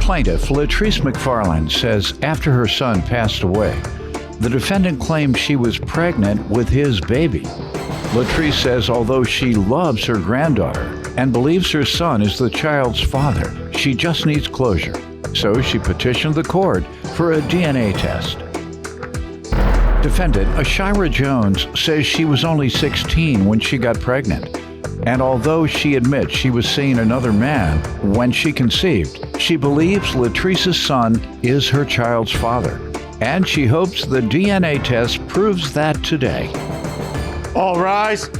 Plaintiff LATRICE McFarland says after her son passed away, the defendant claimed she was pregnant with his baby. LATRICE says although she loves her granddaughter and believes her son is the child's father, she just needs closure. So she petitioned the court for a DNA test. Defendant ASHYRA Jones says she was only 16 when she got pregnant. And although she admits she was seeing another man when she conceived, she believes LATRICE's son is her child's father. And she hopes the DNA test proves that today. All rise.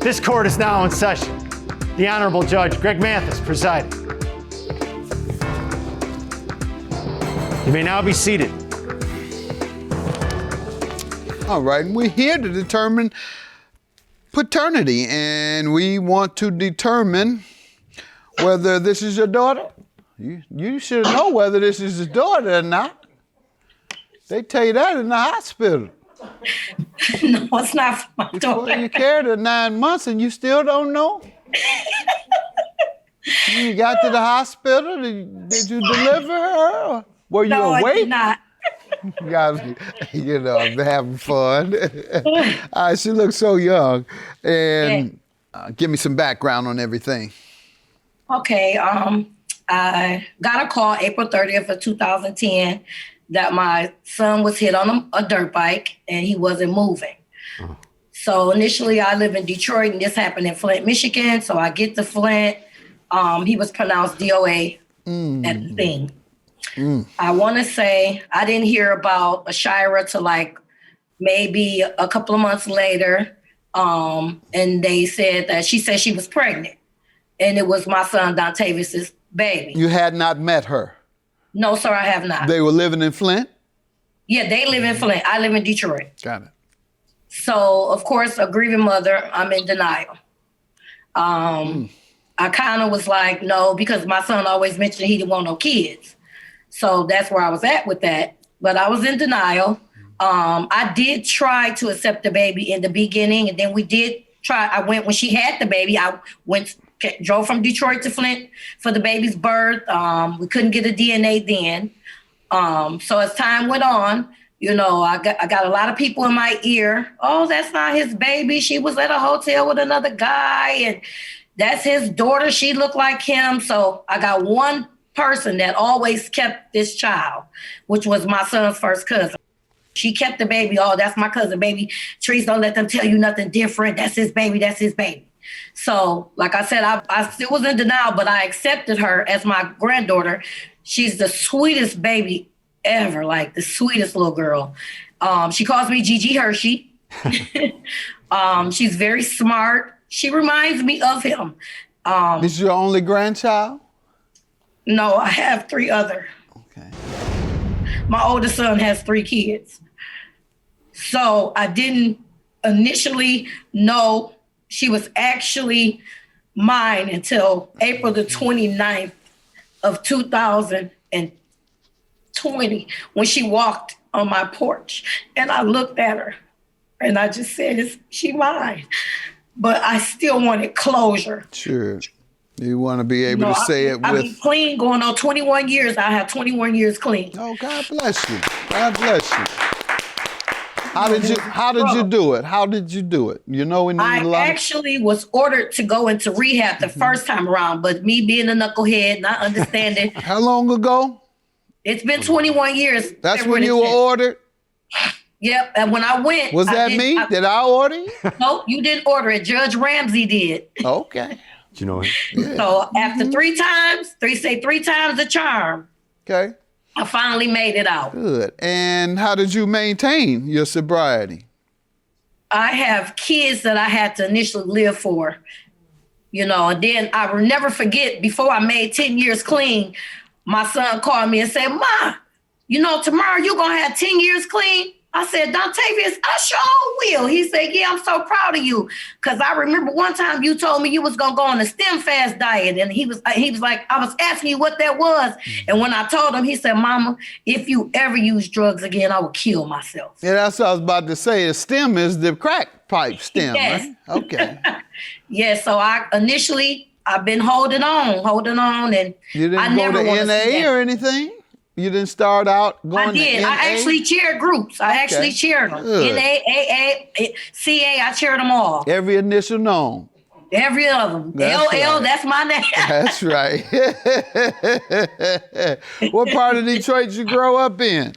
This court is now in session. The Honorable Judge Greg Mathis presiding. You may now be seated. All right, we're here to determine paternity, and we want to determine whether this is your daughter. You should know whether this is your daughter or not. They tell you that in the hospital. No, it's not for my daughter. Before you carried her 9 months and you still don't know? You got to the hospital, did you deliver her? Or were you awake? No, I did not. I'm having fun. She looks so young. And give me some background on everything. Okay, I got a call April 30th of 2010 that my son was hit on a dirt bike and he wasn't moving. Oh. So initially I live in Detroit and this happened in Flint, Michigan. So I get to Flint. He was pronounced DOA at the scene. I want to say I didn't hear about ASHYRA till like maybe a couple of months later. And they said that she said she was pregnant and it was my son Dontavius's baby. You had not met her? No, sir, I have not. They were living in Flint? Yeah, they live in Flint. I live in Detroit. Got it. So, of course, a grieving mother, I'm in denial. I kind of was like, no, because my son always mentioned he didn't want no kids. So that's where I was at with that. But I was in denial. I did try to accept the baby in the beginning, and then we did try. I went when she had the baby. I drove from Detroit to Flint for the baby's birth. We couldn't get a DNA then. So as time went on, I got a lot of people in my ear. Oh, that's not his baby. She was at a hotel with another guy, and that's his daughter. She looked like him. So I got one person that always kept this child, which was my son's first cousin. She kept the baby. Oh, that's my cousin, baby. Trees, don't let them tell you nothing different. That's his baby. That's his baby. So, like I said, I still was in denial, but I accepted her as my granddaughter. She's the sweetest baby ever, like the sweetest little girl. She calls me Gigi Hershey. She's very smart. She reminds me of him. This is your only grandchild? No, I have 3 other. Okay. My oldest son has 3 kids. So I didn't initially know she was actually mine until April the 29th of 2020 when she walked on my porch. And I looked at her and I just said, is she mine? But I still wanted closure. Sure. You want to be able to say it with... I've been clean going on 21 years. I have 21 years clean. Oh, God bless you. God bless you. How did you do it? How did you do it? I actually was ordered to go into rehab the first time around, but me being a knucklehead, not understanding. How long ago? It's been 21 years. That's when you were ordered? Yep, and when I went... Was that me? Did I order you? No, you didn't order it. Judge Ramsey did. Okay. Do you know him? Yeah. So after 3 times, 3 times the charm. Okay. I finally made it out. Good. And how did you maintain your sobriety? I have kids that I had to initially live for, and then I will never forget, before I made 10 years clean, my son called me and said, Ma, tomorrow you're going to have 10 years clean? I said, Dontavius, I sure will. He said, yeah, I'm so proud of you. Because I remember one time you told me you was going to go on a stem fast diet. And he was like, I was asking you what that was. And when I told him, he said, Mama, if you ever use drugs again, I will kill myself. Yeah, that's what I was about to say. The stem is the crack pipe stem, yes. Right? Okay. Yeah, so I initially I've been holding on, and You didn't I go never to want to see NA that. or anything? You didn't start out going I did. to NA? I actually chaired groups. I Okay. actually chaired them. Good. NA, AA, CA, I chaired them all. Every initial known. Every of them. That's LL, right. that's my name. That's right. What part of Detroit did you grow up in?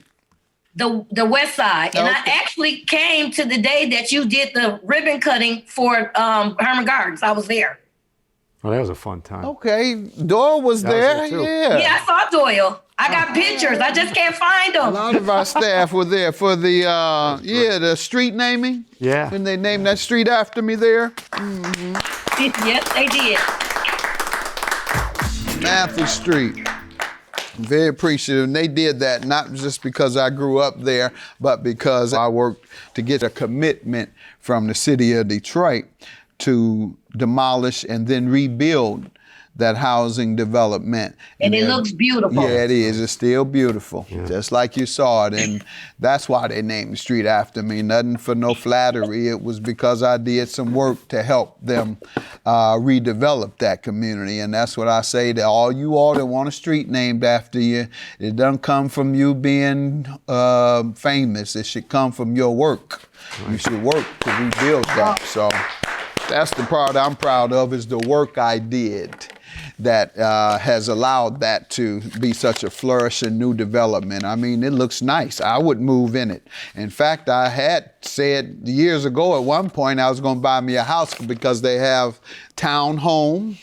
The West Side. And I Okay. actually came to the day that you did the ribbon cutting for Herman Gardens. I was there. Oh, that was a fun time. Okay, Doyle was That was there. it, too. Yeah, I saw Doyle. I got pictures. I just can't find A them. lot of our staff were there for the the street naming. Yeah. When they named that street after me there. Yes, they did. Mathis Street. Very appreciative. And they did that not just because I grew up there, but because I worked to get a commitment from the city of Detroit to demolish and then rebuild that housing development. And it looks beautiful. Yeah, it is. It's still beautiful, just like you saw it. And that's why they named the street after me. Nothing for no flattery. It was because I did some work to help them redevelop that community. And that's what I say to all you all that want a street named after you. It doesn't come from you being famous. It should come from your work. You should work to rebuild that. So that's the part I'm proud of, is the work I did that has allowed that to be such a flourishing new development. I mean, it looks nice. I would move in it. In fact, I had said years ago at one point I was going to buy me a house because they have townhomes,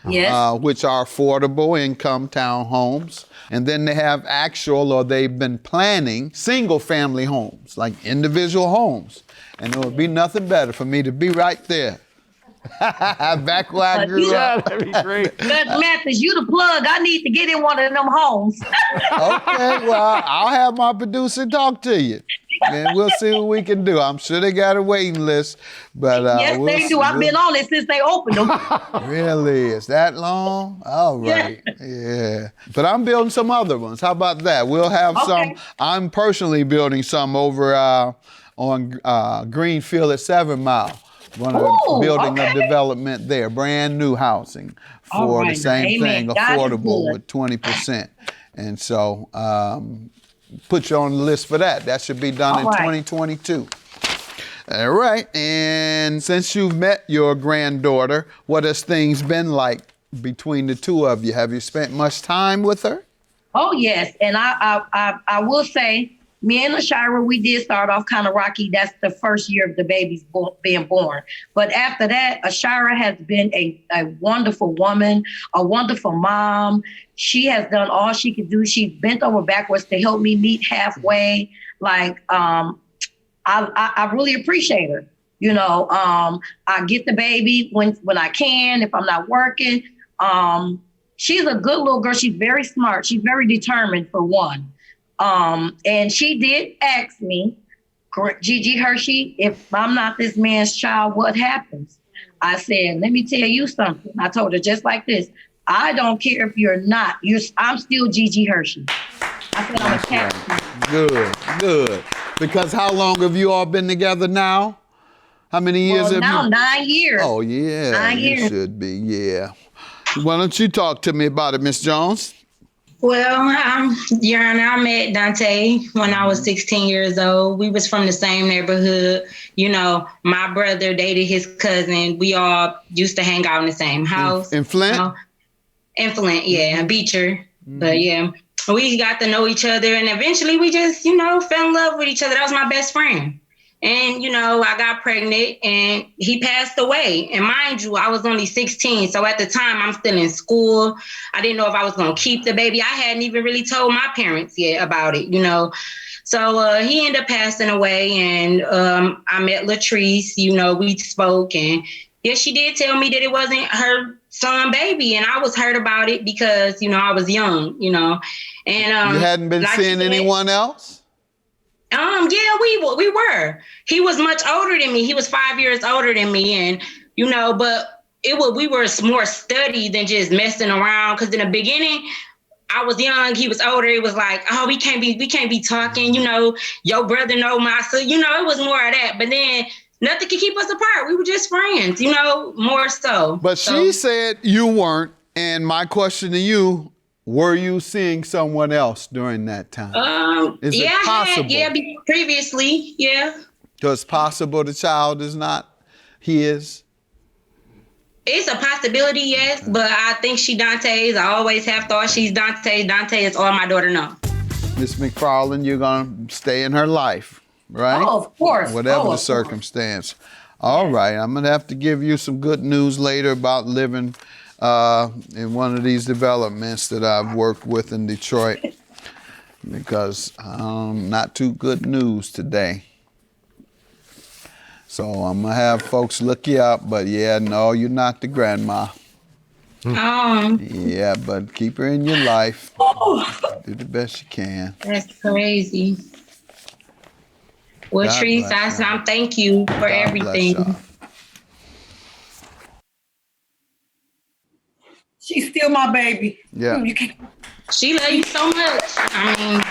Yes. which are affordable income townhomes. And then they have actual, or they've been planning, single family homes, like individual homes. And there would be nothing better for me to be right there. Back where I grew Yeah, up. that'd be great. But Mathis, you the plug. I need to get in one of them homes. Okay, well, I'll have my producer talk to you. And we'll see what we can do. I'm sure they got a waiting list, but Yes, we'll they do. I've been on it since they opened them. Really? Is that long? All right. Yeah. But I'm building some other ones. How about that? We'll have Okay. some. I'm personally building some over on Greenfield at 7 Mile. Building a development there, brand new housing All for right, the same amen. thing, God is affordable good. with 20%. And so put you on the list for that. That should be done in All right. 2022. All right, and since you've met your granddaughter, what has things been like between the two of you? Have you spent much time with her? Oh, yes. And I will say, me and ASHYRA, we did start off kind of rocky. That's the first year of the baby's being born. But after that, ASHYRA has been a wonderful woman, a wonderful mom. She has done all she could do. She bent over backwards to help me meet halfway. Like, I really appreciate her. You know, I get the baby when I can, if I'm not working. She's a good little girl. She's very smart. She's very determined, for one. And she did ask me, Gigi Hershey, if I'm not this man's child, what happens? I said, let me tell you something. I told her just like this. I don't care if you're not. I'm still Gigi Hershey. I said, I'm attached to you. Good. Because how long have you all been together now? How many years Well, have now you? 9 years. Oh, yeah. 9 You years. should be, yeah. Why don't you talk to me about it, Miss Jones? Well, Your Honor, I met Dante when I was 16 years old. We was from the same neighborhood. You know, my brother dated his cousin. We all used to hang out in the same house. In Flint? You know? In Flint, yeah, Beecher. But yeah, we got to know each other, and eventually we just, you know, fell in love with each other. That was my best friend. And, you know, I got pregnant and he passed away. And mind you, I was only 16. So at the time, I'm still in school. I didn't know if I was going to keep the baby. I hadn't even really told my parents yet about it, you know. So he ended up passing away, and I met LATRICE. You know, we spoke, and yeah, she did tell me that it wasn't her son baby. And I was hurt about it because, you know, I was young, you know. And You hadn't been like seeing anyone else? Yeah, we were. He was much older than me. He was 5 years older than me, and you know, but we were more studied than just messing around. Because in the beginning, I was young, he was older. It was like, oh, we can't be talking. You know, your brother know my son. You know, it was more of that. But then nothing could keep us apart. We were just friends, you know, more so. But she said you weren't. And my question to you, were you seeing someone else during that time? Is it possible? Previously, yeah. So it's possible the child is not his? It's a possibility, yes, but I think she Dante's. I always have thought she's Dante. Dante is all my daughter knows. Miss McFarland, you're going to stay in her life, right? Oh, of course. Whatever the circumstance. All right, I'm going to have to give you some good news later about living in one of these developments that I've worked with in Detroit, because not too good news today. So I'm going to have folks look you up, but yeah, no, you're not the grandma. Yeah, but keep her in your life. Do the best you can. That's crazy. Well, Trees, I thank you for everything. She's still my baby. Yeah. She love you so much. I mean,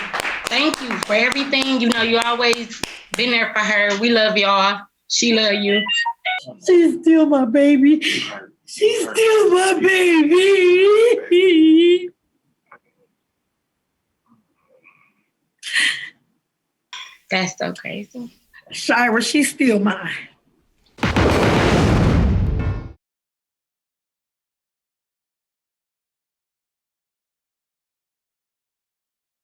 thank you for everything. You know, you always been there for her. We love y'all. She love you. She's still my baby. She's still my baby. That's so crazy. Shira, she's still mine.